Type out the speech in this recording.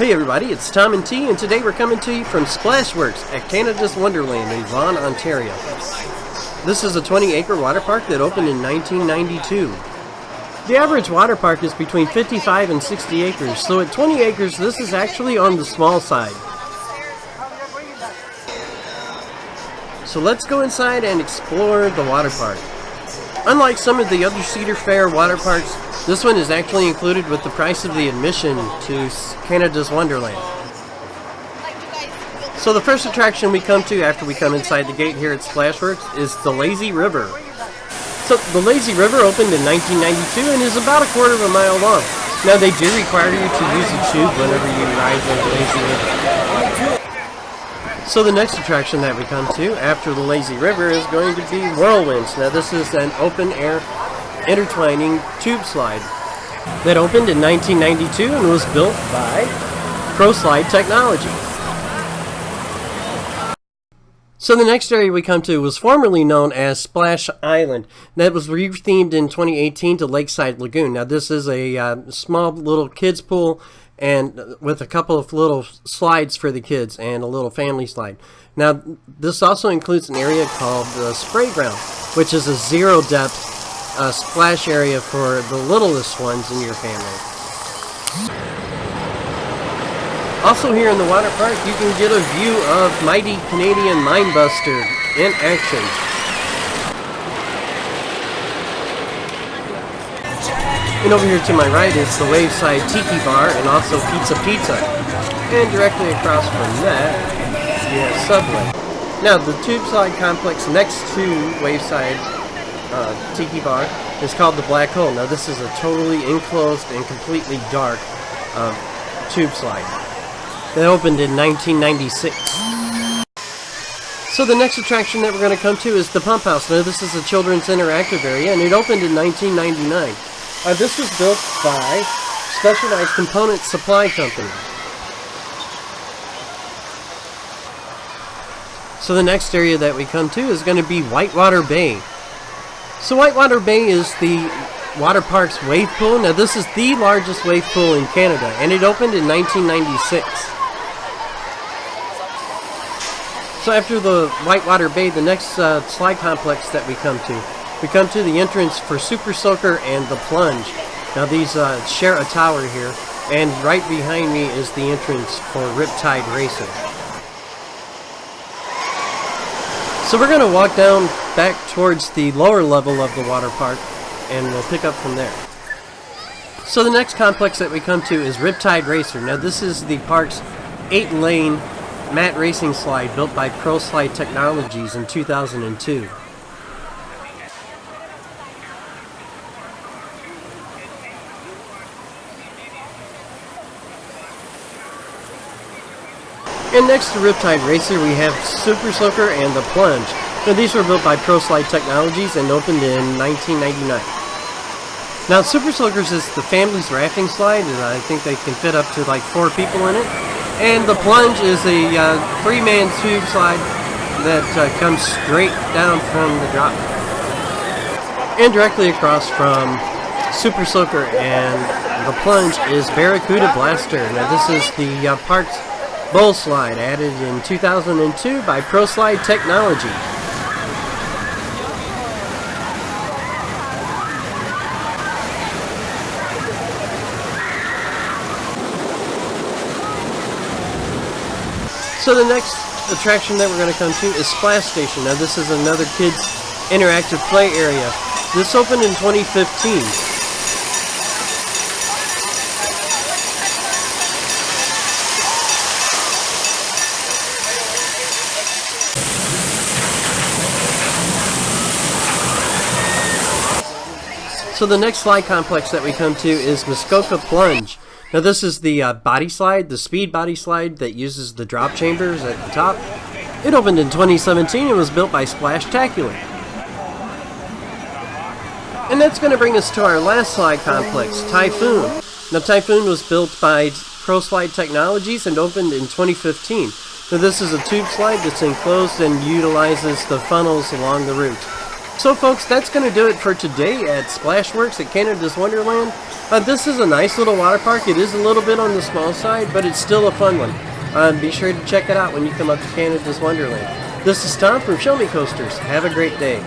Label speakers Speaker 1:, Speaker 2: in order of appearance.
Speaker 1: Hey everybody, it's Tom and T, and today we're coming to you from Splashworks at Canada's Wonderland in Vaughan, Ontario. This is a 20-acre water park that opened in 1992. The average water park is between 55 and 60 acres, so at 20 acres this is actually on the small side. So let's go inside and explore the water park. Unlike some of the other Cedar Fair water parks, this one is actually included with the price of the admission to Canada's Wonderland. So the first attraction we come to after we come inside the gate here at Splashworks is the Lazy River. So the Lazy River opened in 1992 and is about a quarter of a mile long. Now they do require you to use a tube whenever you ride the Lazy River. So the next attraction that we come to after the Lazy River is going to be Whirlwinds. Now this is an open air intertwining tube slide that opened in 1992 and was built by ProSlide Technology. So the next area we come to was formerly known as Splash Island. That was rethemed in 2018 to Lakeside Lagoon. Now this is a small little kids pool and with a couple of little slides for the kids and a little family slide. Now this also includes an area called the Spray Ground, which is a zero depth splash area for the littlest ones in your family. Also here in the water park you can get a view of mighty Canadian Mindbuster in action. And over here to my right is the Waveside Tiki Bar and also Pizza. And directly across from that, you have Subway. Now the tube slide complex next to Waveside Tiki Bar is called the Black Hole. Now this is a totally enclosed and completely dark tube slide that opened in 1996. So the next attraction that we're going to come to is the Pump House. Now this is a children's interactive area and it opened in 1999. This was built by Specialized Component Supply Company. So the next area that we come to is going to be Whitewater Bay. So Whitewater Bay is the water park's wave pool. Now this is the largest wave pool in Canada and it opened in 1996. So after the Whitewater Bay, the next slide complex that we come to the entrance for Super Soaker and the Plunge. Now these share a tower here, and right behind me is the entrance for Riptide Racer. So we're going to walk down back towards the lower level of the water park, and we'll pick up from there. So the next complex that we come to is Riptide Racer. Now this is the park's 8-lane mat racing slide built by ProSlide Technologies in 2002. And next to Riptide Racer we have Super Soaker and the Plunge. Now these were built by ProSlide Technologies and opened in 1999. Now Super Soakers is the family's rafting slide, and I think they can fit up to like 4 people in it. And the Plunge is a 3-man tube slide that comes straight down from the drop. And directly across from Super Soaker and the Plunge is Barracuda Blaster. Now this is the park's bowl slide added in 2002 by ProSlide Technology. So the next attraction that we're going to come to is Splash Station. Now this is another kids interactive play area. This opened in 2015. So the next slide complex that we come to is Muskoka Plunge. Now this is the body slide, the speed body slide that uses the drop chambers at the top. It opened in 2017 and was built by Splashtacular. And that's going to bring us to our last slide complex, Typhoon. Now Typhoon was built by ProSlide Technologies and opened in 2015. Now this is a tube slide that's enclosed and utilizes the funnels along the route. So folks, that's going to do it for today at Splashworks at Canada's Wonderland. This is a nice little water park. It is a little bit on the small side, but it's still a fun one. Be sure to check it out when you come up to Canada's Wonderland. This is Tom from Show Me Coasters. Have a great day.